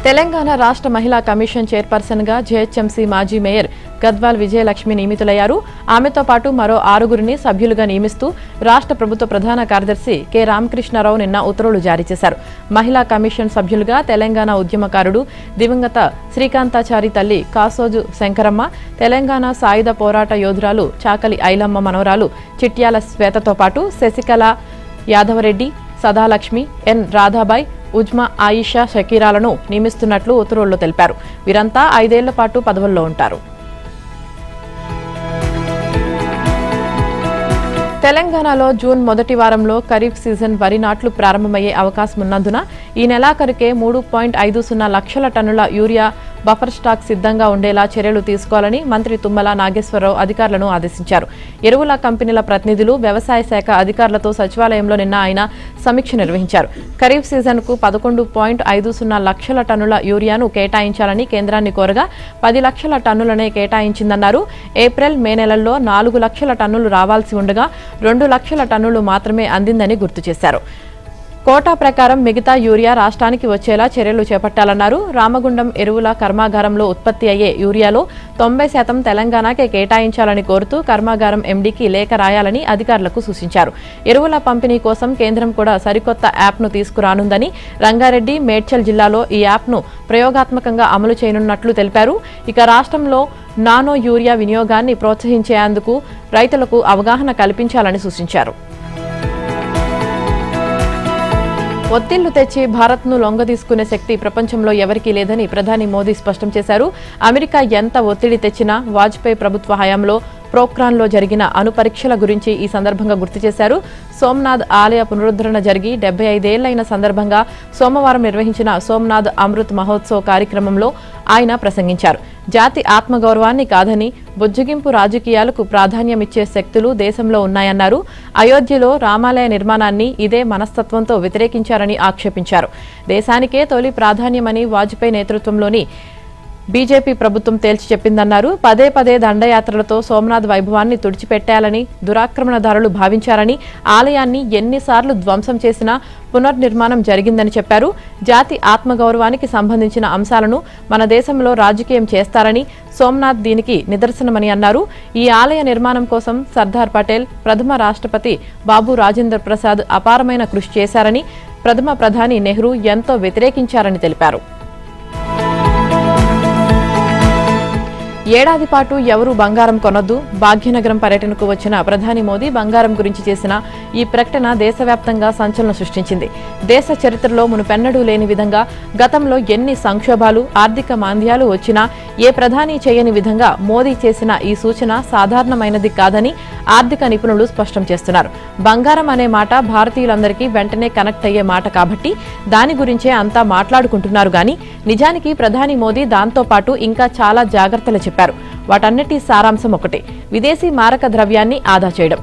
తెలంగాణ రాష్ట్ర మహిళా కమిషన్ చైర్పర్సన్ గా జేహెచ్ఎంసీ మాజీ మేయర్ గద్వాల్ విజయలక్ష్మి నియమితులయ్యారు. ఆమెతో పాటు మరో 6గురిని సభ్యులుగా నియమిస్తూ రాష్ట్ర ప్రభుత్వ ప్రధాన కార్యదర్శి కె రామకృష్ణారావు నిన్న ఉత్తర్వులు జారీ చేశారు. మహిళా కమిషన్ సభ్యులుగా తెలంగాణ ఉద్యమకారుడు దివంగత శ్రీకాంతాచారి తల్లి కాసోజు శంకరమ్మ, తెలంగాణ సాయుధ పోరాట యోధురాలు చాకలి ఐలమ్మ మనవరాలు చిట్యాల శ్వేతతో పాటు శశికళ యాదవరెడ్డి, సదాలక్ష్మి, ఎన్ రాధాబాయ్, ఉజ్మా ఆయిషా షకీరాలను నియమిస్తున్నట్లు ఉత్తర్వుల్లో తెలిపారు. వీరంతా 5 ఏళ్ల పాటు పదవుల్లో ఉంటారు. తెలంగాణలో జూన్ మొదటి వారంలో ఖరీఫ్ సీజన్ వరి నాట్లు ప్రారంభమయ్యే అవకాశం ఉన్నందున ఈ నెలాఖరుకే 3.50 లక్షల టన్నుల యూరియా బఫర్ స్టాక్ సిద్ధంగా ఉండేలా చర్యలు తీసుకోవాలని మంత్రి తుమ్మల నాగేశ్వరరావు అధికారులను ఆదేశించారు. ఎరువుల కంపెనీల ప్రతినిధులు, వ్యవసాయ శాఖ అధికారులతో సచివాలయంలో నిన్న ఆయన సమీక్ష నిర్వహించారు. ఖరీఫ్ సీజన్కు 11.50 లక్షల టన్నుల యూరియాను కేటాయించాలని కేంద్రాన్ని కోరగా 10 లక్షల టన్నులనే కేటాయించిందన్నారు. ఏప్రిల్, మే నెలల్లో 4 లక్షల టన్నులు రావాల్సి ఉండగా 2 లక్షల టన్నులు మాత్రమే అందిందని గుర్తు చేశారు. కోటా ప్రకారం మిగతా యూరియా రాష్ట్రానికి వచ్చేలా చర్యలు చేపట్టాలన్నారు. రామగుండం ఎరువుల కర్మాగారంలో ఉత్పత్తి అయ్యే యూరియాలో 90% తెలంగాణకే కేటాయించాలని కోరుతూ కర్మాగారం ఎండీకి లేఖ రాయాలని అధికారులకు సూచించారు. ఎరువుల పంపిణీ కోసం కేంద్రం కూడా సరికొత్త యాప్ను తీసుకురానుందని, రంగారెడ్డి, మేడ్చల్ జిల్లాలో ఈ యాప్ను ప్రయోగాత్మకంగా అమలు చేయనున్నట్లు తెలిపారు. ఇక రాష్ట్రంలో నానో యూరియా వినియోగాన్ని ప్రోత్సహించేందుకు రైతులకు అవగాహన కల్పించాలని సూచించారు. ఒత్తిళ్లు తెచ్చి భారత్ను లొంగదీసుకునే శక్తి ప్రపంచంలో ఎవరికీ లేదని ప్రధాని మోదీ స్పష్టం చేశారు. అమెరికా ఎంత ఒత్తిడి తెచ్చినా వాజ్పేయి ప్రభుత్వ హయాంలో ప్రోక్రాన్లో జరిగిన అణు పరీక్షల గురించి ఈ సందర్భంగా గుర్తు చేశారు. సోమనాథ్ ఆలయ పునరుద్ధరణ జరిగి 75 ఏళ్లైన సందర్భంగా సోమవారం నిర్వహించిన సోమనాథ్ అమృత్ మహోత్సవ్ కార్యక్రమంలో ఆయన ప్రసంగించారు. జాతి ఆత్మగౌరవాన్ని కాదని బుజ్జగింపు రాజకీయాలకు ప్రాధాన్యమిచ్చే శక్తులు దేశంలో ఉన్నాయన్నారు. అయోధ్యలో రామాలయ నిర్మాణాన్ని ఇదే మనస్తత్వంతో వ్యతిరేకించారని ఆక్షేపించారు. దేశానికే తొలి ప్రాధాన్యమని వాజ్పేయి నేతృత్వంలోని బీజేపీ ప్రభుత్వం తేల్చి చెప్పిందన్నారు. పదే పదే దండయాత్రలతో సోమనాథ్ వైభవాన్ని తుడిచిపెట్టాలని దురాక్రమణదారులు భావించారని, ఆలయాన్ని ఎన్నిసార్లు ధ్వంసం చేసినా పునర్నిర్మాణం జరిగిందని చెప్పారు. జాతి ఆత్మగౌరవానికి సంబంధించిన అంశాలను మన దేశంలో రాజకీయం చేస్తారని, సోమనాథ్ దీనికి నిదర్శనమని అన్నారు. ఈ ఆలయ నిర్మాణం కోసం సర్దార్ పటేల్, ప్రథమ రాష్ట్రపతి బాబు రాజేంద్ర ప్రసాద్ అపారమైన కృషి చేశారని, ప్రథమ ప్రధాని నెహ్రూ ఎంతో వ్యతిరేకించారని తెలిపారు. ఏడాది పాటు ఎవరూ బంగారం కొనొద్దు. భాగ్యనగరం పర్యటనకు వచ్చిన ప్రధాని మోదీ బంగారం గురించి చేసిన ఈ ప్రకటన దేశవ్యాప్తంగా సంచలనం సృష్టించింది. దేశ చరిత్రలో మునుపెన్నడూ లేని విధంగా గతంలో ఎన్ని సంక్షోభాలు, ఆర్థిక మాంద్యాలు వచ్చినా ఏ ప్రధాని చేయని విధంగా మోదీ చేసిన ఈ సూచన సాధారణమైనది కాదని ఆర్థిక నిపుణులు స్పష్టం చేస్తున్నారు. బంగారం అనే మాట భారతీయులందరికీ వెంటనే కనెక్ట్ అయ్యే మాట కాబట్టి దాని గురించే అంతా మాట్లాడుకుంటున్నారు గాని నిజానికి ప్రధాని మోదీ దాంతో పాటు ఇంకా చాలా జాగ్రత్తలు చెప్పారు. వాటన్నిటి సారాంశం ఒకటే: విదేశీ మారక ద్రవ్యాన్ని ఆదా చేయడం.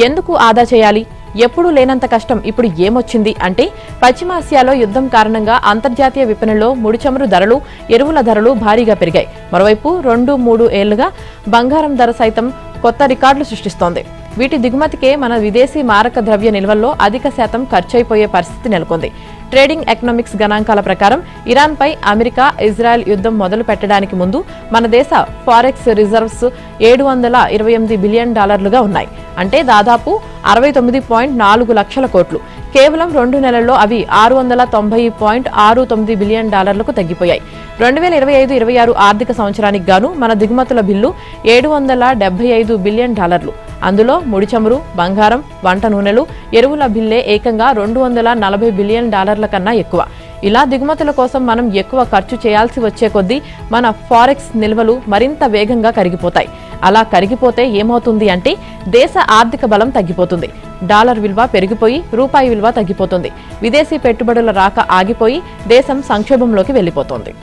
ఎందుకు ఆదా చేయాలి? ఎప్పుడూ లేనంత కష్టం ఇప్పుడు ఏమొచ్చింది అంటే, పశ్చిమాసియాలో యుద్ధం కారణంగా అంతర్జాతీయ విపణిలో ముడిచమురు ధరలు, ఎరువుల ధరలు భారీగా పెరిగాయి. మరోవైపు 2-3 ఏళ్లుగా బంగారం ధర సైతం కొత్త రికార్డులు సృష్టిస్తోంది. వీటి దిగుమతికే మన విదేశీ మారక ద్రవ్య నిల్వల్లో అధిక శాతం ఖర్చయిపోయే పరిస్థితి నెలకొంది. ట్రేడింగ్ ఎకనామిక్స్ గణాంకాల ప్రకారం ఇరాన్పై అమెరికా, ఇజ్రాయెల్ యుద్ధం మొదలు పెట్టడానికి ముందు మన దేశ ఫారెక్స్ రిజర్వ్స్ $728 బిలియన్ ఉన్నాయి. అంటే దాదాపు 69.4 లక్షల కోట్లు. కేవలం 2 నెలల్లో అవి $690.69 బిలియన్ తగ్గిపోయాయి. 2025-26 ఆర్థిక సంవత్సరానికి గాను మన దిగుమతుల బిల్లు $775 బిలియన్. అందులో ముడిచమురు, బంగారం, వంట నూనెలు, ఎరువుల బిల్లే ఏకంగా $240 బిలియన్ కన్నా ఎక్కువ. ఇలా దిగుమతుల కోసం మనం ఎక్కువ ఖర్చు చేయాల్సి వచ్చే కొద్దీ మన ఫారెక్స్ నిల్వలు మరింత వేగంగా కరిగిపోతాయి. అలా కరిగిపోతే ఏమవుతుంది అంటే, దేశ ఆర్థిక బలం తగ్గిపోతుంది. డాలర్ విలువ పెరిగిపోయి రూపాయి విలువ తగ్గిపోతుంది. విదేశీ పెట్టుబడుల రాక ఆగిపోయి దేశం సంక్షోభంలోకి వెళ్లిపోతోంది.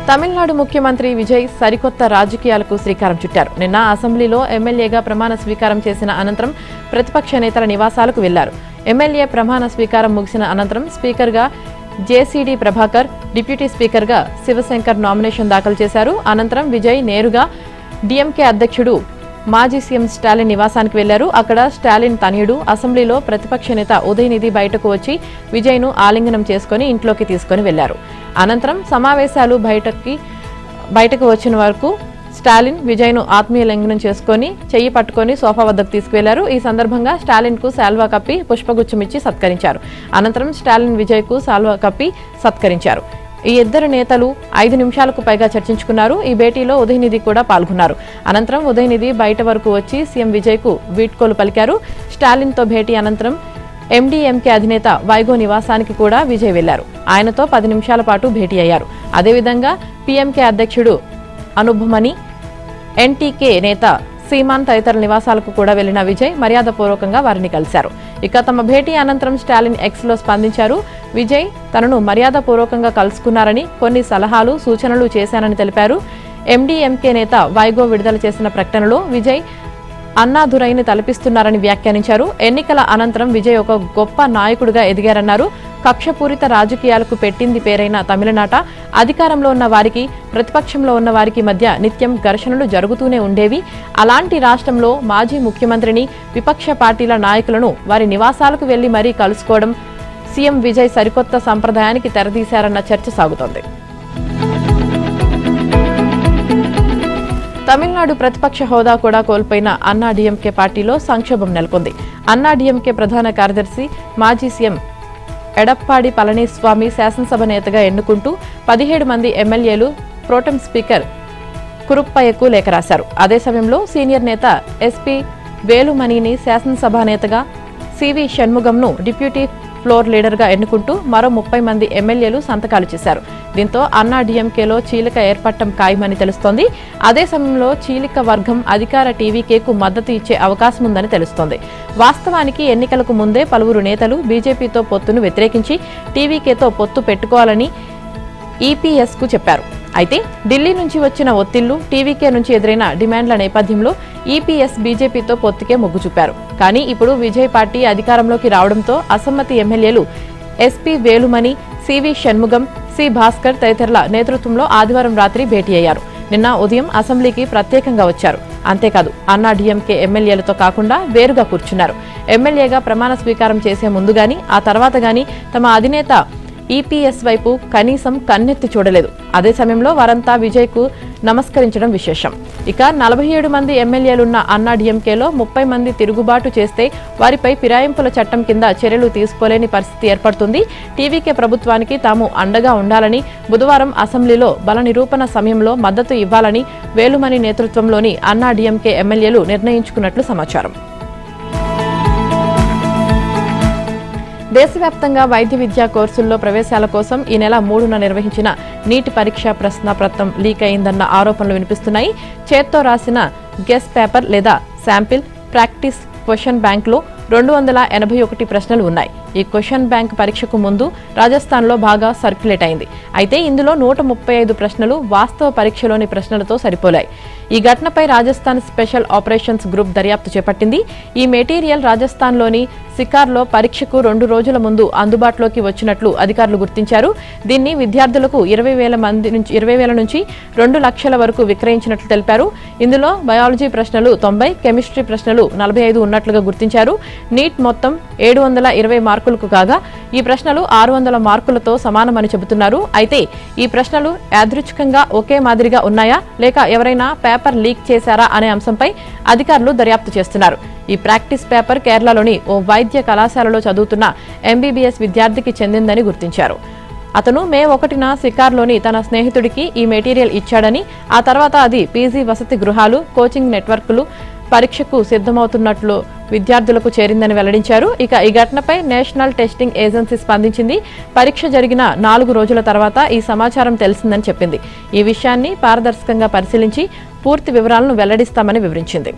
తమిళనాడు ముఖ్యమంత్రి విజయ్ సరికొత్త రాజకీయాలకు శ్రీకారం చుట్టారు. నిన్న అసెంబ్లీలో ఎమ్మెల్యేగా ప్రమాణ స్వీకారం చేసిన అనంతరం ప్రతిపక్ష నేతల నివాసాలకు వెళ్లారు. ఎమ్మెల్యే ప్రమాణ స్వీకారం ముగిసిన అనంతరం స్పీకర్గా జేసీడీ ప్రభాకర్, డిప్యూటీ స్పీకర్గా శివశంకర్ నామినేషన్ దాఖలు చేశారు. అనంతరం విజయ్ నేరుగా డీఎంకే అధ్యక్షుడు మాజీ సీఎం స్టాలిన్ నివాసానికి వెళ్లారు. అక్కడ స్టాలిన్ తనయుడు, అసెంబ్లీలో ప్రతిపక్ష నేత ఉదయనిధి బయటకు వచ్చి విజయ్ను ఆలింగనం చేసుకుని ఇంట్లోకి తీసుకుని వెళ్లారు. అనంతరం సమావేశాలు బయటకు వచ్చిన వరకు స్టాలిన్ విజయ్ను ఆత్మీయ లింగనం చేసుకుని చెయ్యి పట్టుకుని సోఫా వద్దకు తీసుకువెళ్లారు. ఈ సందర్భంగా స్టాలిన్ కు శాల్వా కప్పి పుష్పగుచ్చమిచ్చి సత్కరించారు. అనంతరం స్టాలిన్ విజయ్ కు శాల్వా కప్పి సత్కరించారు. ఈ ఇద్దరు నేతలు 5 నిమిషాలకు పైగా చర్చించుకున్నారు. ఈ భేటీలో ఉదయనిధి కూడా పాల్గొన్నారు. అనంతరం ఉదయనిధి బయట వరకు వచ్చి సీఎం విజయ్ కు వీడ్కోలు పలికారు. స్టాలిన్ తో భేటీ అనంతరం ఎండీఎంకే అధినేత వైగో నివాసానికి కూడా విజయ్ వెళ్లారు. ఆయనతో 10 నిమిషాల పాటు భేటీ అయ్యారు. అదేవిధంగా పీఎంకే అధ్యక్షుడు అనుభమని, ఎన్టీకే నేత సీమాన్ తదితరుల నివాసాలకు కూడా వెళ్లిన విజయ్ మర్యాదపూర్వకంగా వారిని కలిశారు. ఇక తమ భేటీ అనంతరం స్టాలిన్ ఎక్స్లో స్పందించారు. విజయ్ తనను మర్యాదపూర్వకంగా కలుసుకున్నారని, కొన్ని సలహాలు, సూచనలు చేశానని తెలిపారు. ఎండీఎంకే నేత వైగో విడుదల చేసిన ప్రకటనలో విజయ్ అన్నాదురైని తలపిస్తున్నారని వ్యాఖ్యానించారు. ఎన్నికల అనంతరం విజయ్ ఒక గొప్ప నాయకుడిగా ఎదిగారన్నారు. కక్షపూరిత రాజకీయాలకు పెట్టింది పేరైన తమిళనాట అధికారంలో ఉన్న వారికి ప్రతిపక్షంలో ఉన్న వారికి మధ్య నిత్యం ఘర్షణలు జరుగుతూనే ఉండేవి. అలాంటి రాష్ట్రంలో మాజీ ముఖ్యమంత్రిని, విపక్ష పార్టీల నాయకులను వారి నివాసాలకు వెళ్లి మరీ కలుసుకోవడం సీఎం విజయ్ సరికొత్త సంప్రదాయానికి తెరదీశారన్న చర్చ సాగుతోంది. తమిళనాడు ప్రతిపక్ష హోదా కూడా కోల్పోయిన అన్నాడీఎంకే పార్టీలో సంక్షోభం నెలకొంది. అన్నాడీఎంకే ప్రధాన కార్యదర్శి, మాజీ సీఎం ఎడప్పాడి పళనిస్వామి శాసనసభ నేతగా ఎన్నుకుంటూ 17 మంది ఎమ్మెల్యేలు ప్రోటెం స్పీకర్ కురుప్పయ్యకు లేఖ రాశారు. అదే సమయంలో సీనియర్ నేత ఎస్పీ వేలుమణిని శాసనసభ నేతగా, సివి షణ్ముగంను డిప్యూటీ ఫ్లోర్ లీడర్గా ఎన్నుకుంటూ మరో 30 మంది ఎమ్మెల్యేలు సంతకాలు చేశారు. దీంతో అన్నాడీఎంకేలో చీలిక ఏర్పడటం ఖాయమని తెలుస్తోంది. అదే సమయంలో చీలిక వర్గం అధికార టీవీకేకు మద్దతు ఇచ్చే అవకాశం ఉందని తెలుస్తోంది. వాస్తవానికి ఎన్నికలకు ముందే పలువురు నేతలు బీజేపీతో పొత్తును వ్యతిరేకించి టీవీకేతో పొత్తు పెట్టుకోవాలని ఈపీఎస్కు చెప్పారు. అయితే ఢిల్లీ నుంచి వచ్చిన ఒత్తిళ్లు, టీవీకే నుంచి ఎదురైన డిమాండ్ల నేపథ్యంలో ఈపీఎస్ బీజేపీతో పొత్తుకే మొగ్గు చూపారు. కానీ ఇప్పుడు విజయ్ పార్టీ అధికారంలోకి రావడంతో అసమ్మతి ఎమ్మెల్యేలు SP Velumani, CV Shanmugam, C Bhaskar తదితరుల నేతృత్వంలో ఆదివారం రాత్రి భేటీ అయ్యారు. నిన్న ఉదయం అసెంబ్లీకి ప్రత్యేకంగా వచ్చారు. అంతేకాదు అన్నాడీఎంకే ఎమ్మెల్యేలతో కాకుండా వేరుగా కూర్చున్నారు. ఎమ్మెల్యేగా ప్రమాణ స్వీకారం చేసే ముందు గాని ఆ తర్వాత గాని తమ అధినేత ఈపీఎస్ వైపు కనీసం కన్నెత్తి చూడలేదు. అదే సమయంలో వారంతా విజయ్కు నమస్కరించడం విశేషం. ఇక 47 మంది ఎమ్మెల్యేలున్న అన్నాడీఎంకేలో 30 మంది తిరుగుబాటు చేస్తే వారిపై ఫిరాయింపుల చట్టం కింద చర్యలు తీసుకోలేని పరిస్థితి ఏర్పడుతుంది. టీవీకే ప్రభుత్వానికి తాము అండగా ఉండాలని బుధవారం అసెంబ్లీలో బల నిరూపణ సమయంలో మద్దతు ఇవ్వాలని వేలుమణి నేతృత్వంలోని అన్నాడీఎంకే ఎమ్మెల్యేలు నిర్ణయించుకున్నట్లు సమాచారం. దేశవ్యాప్తంగా వైద్య విద్యా కోర్సుల్లో ప్రవేశాల కోసం ఈ నెల 3న నిర్వహించిన నీట్ పరీక్ష ప్రశ్నపత్రం లీక్ అయిందన్న ఆరోపణలు వినిపిస్తున్నాయి. చేత్తో రాసిన గెస్ పేపర్ లేదా శాంపిల్ ప్రాక్టీస్ క్వశ్చన్ బ్యాంక్లో 281 ప్రశ్నలు ఉన్నాయి. ఈ క్వశ్చన్ బ్యాంక్ పరీక్షకు ముందు రాజస్థాన్లో బాగా సర్క్యులేట్ అయింది. అయితే ఇందులో 135 ప్రశ్నలు వాస్తవ పరీక్షలోని ప్రశ్నలతో సరిపోలాయి. ఈ ఘటనపై రాజస్థాన్ స్పెషల్ ఆపరేషన్స్ గ్రూప్ దర్యాప్తు చేపట్టింది. ఈ మెటీరియల్ రాజస్థాన్లోని సికార్లో పరీక్షకు 2 రోజుల ముందు అందుబాటులోకి వచ్చినట్లు అధికారులు గుర్తించారు. దీన్ని విద్యార్థులకు 20,000 నుంచి 2 లక్షల వరకు విక్రయించినట్లు తెలిపారు. ఇందులో బయాలజీ ప్రశ్నలు 90, కెమిస్ట్రీ ప్రశ్నలు 45 ఉన్నట్లుగా గుర్తించారు. నీట్ మొత్తం 720 మార్కులకు కాగా ఈ ప్రశ్నలు 600 మార్కులతో సమానమని చెబుతున్నారు. అయితే ఈ ప్రశ్నలు యాదృచ్ఛికంగా ఒకే మాదిరిగా ఉన్నాయా లేక ఎవరైనా పేపర్ లీక్ చేశారా అనే అంశంపై అధికారులు దర్యాప్తు చేస్తున్నారు. ఈ ప్రాక్టీస్ పేపర్ కేరళలోని ఓ వైద్య కళాశాలలో చదువుతున్న ఎంబీబీఎస్ విద్యార్థికి చెందిందని గుర్తించారు. అతను మే 1న సికార్లోని తన స్నేహితుడికి ఈ మెటీరియల్ ఇచ్చాడని, ఆ తర్వాత అది పీజీ వసతి గృహాలు, కోచింగ్ నెట్వర్క్లు పరీక్షకు సిద్ధమవుతున్నట్లు విద్యార్థులకు చేరిందని వెల్లడించారు. ఇక ఈ ఘటనపై నేషనల్ టెస్టింగ్ ఏజెన్సీ స్పందించింది. పరీక్ష జరిగిన 4 రోజుల తర్వాత ఈ సమాచారం తెలిసిందని చెప్పింది. ఈ విషయాన్ని పారదర్శకంగా పరిశీలించి పూర్తి వివరాలను వెల్లడిస్తామని వివరించింది.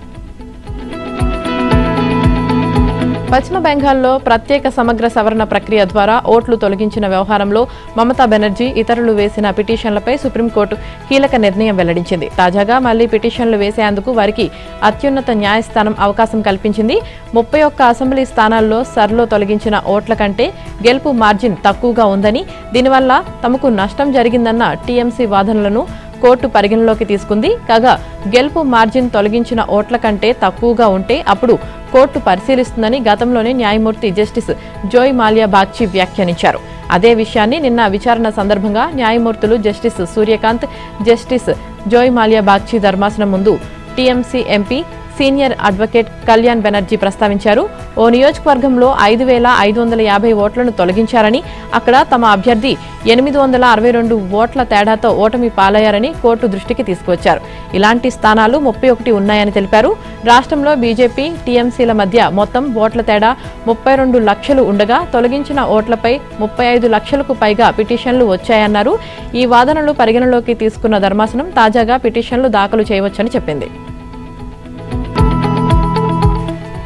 పశ్చిమ బెంగాల్లో ప్రత్యేక సమగ్ర సవరణ ప్రక్రియ ద్వారా ఓట్లు తొలగించిన వ్యవహారంలో మమతా బెనర్జీ ఇతరులు వేసిన పిటిషన్లపై సుప్రీంకోర్టు కీలక నిర్ణయం వెల్లడించింది. తాజాగా మళ్లీ పిటిషన్లు వేసేందుకు వారికి అత్యున్నత న్యాయస్థానం అవకాశం కల్పించింది. 31 అసెంబ్లీ స్థానాల్లో సర్లో తొలగించిన ఓట్ల కంటే గెలుపు మార్జిన్ తక్కువగా ఉందని, దీనివల్ల తమకు నష్టం జరిగిందన్న టీఎంసీ వాదనలను కోర్టు పరిగణలోకి తీసుకుంది. కాగా గెలుపు మార్జిన్ తొలగించిన ఓట్ల కంటే తక్కువగా ఉంటే అప్పుడు కోర్టు పరిశీలిస్తుందని గతంలోనే న్యాయమూర్తి జస్టిస్ జోయ్ మాల్యా బాగ్చి వ్యాఖ్యానించారు. అదే విషయాన్ని నిన్న విచారణ సందర్భంగా న్యాయమూర్తులు జస్టిస్ సూర్యకాంత్, జస్టిస్ జోయ్ మాల్యా బాగ్చి ధర్మాసనం ముందు TMC MP senior advocate Kalyan Banerjee ప్రస్తావించారు. ఓ నియోజకవర్గంలో 5,550 ఓట్లను తొలగించారని, అక్కడ తమ అభ్యర్థి 862 ఓట్ల తేడాతో ఓటమి పాలయ్యారని కోర్టు దృష్టికి తీసుకువచ్చారు. ఇలాంటి స్థానాలు 31 ఉన్నాయని తెలిపారు. రాష్ట్రంలో బీజేపీ, టీఎంసీల మధ్య మొత్తం ఓట్ల తేడా 32 లక్షలు ఉండగా తొలగించిన ఓట్లపై 35 లక్షలకు పైగా పిటిషన్లు వచ్చాయన్నారు. ఈ వాదనలు పరిగణలోకి తీసుకున్న ధర్మాసనం తాజాగా పిటిషన్లు దాఖలు చేయవచ్చని చెప్పింది.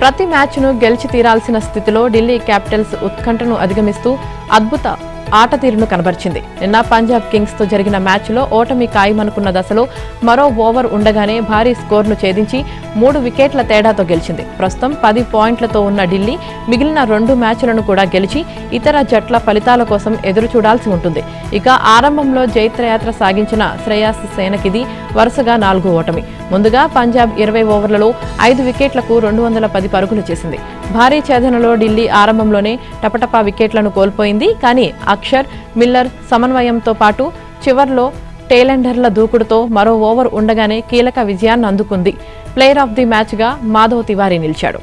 ప్రతి మ్యాచ్ను గెలిచి తీరాల్సిన స్థితిలో ఢిల్లీ క్యాపిటల్స్ ఉత్కంఠను అధిగమిస్తూ అద్భుత ఆట తీరును కనబరిచింది. నిన్న పంజాబ్ కింగ్స్ తో జరిగిన మ్యాచ్లో ఓటమి ఖాయమనుకున్న దశలో మరో ఓవర్ ఉండగానే భారీ స్కోర్ను ఛేదించి 3 వికెట్ల తేడాతో గెలిచింది. ప్రస్తుతం 10 పాయింట్లతో ఉన్న ఢిల్లీ మిగిలిన 2 మ్యాచ్లను కూడా గెలిచి ఇతర జట్ల ఫలితాల కోసం ఎదురు చూడాల్సి ఉంటుంది. ఇక ఆరంభంలో జైత్రయాత్ర సాగించిన శ్రేయాస్ సేనకిది వరుసగా 4వ ఓటమి. ముందుగా పంజాబ్ 20 ఓవర్లలో 5 వికెట్లకు 210 పరుగులు చేసింది. భారీ ఛేదనలో ఢిల్లీ ఆరంభంలోనే టపటపా వికెట్లను కోల్పోయింది. కానీ అక్షర్, మిల్లర్ సమన్వయంతో పాటు చివర్లో టేలెండర్ల దూకుడుతో మరో ఓవర్ ఉండగానే కీలక విజయాన్ని అందుకుంది. ప్లేయర్ ఆఫ్ ది మ్యాచ్గా మాధవ్ తివారీ నిలిచాడు.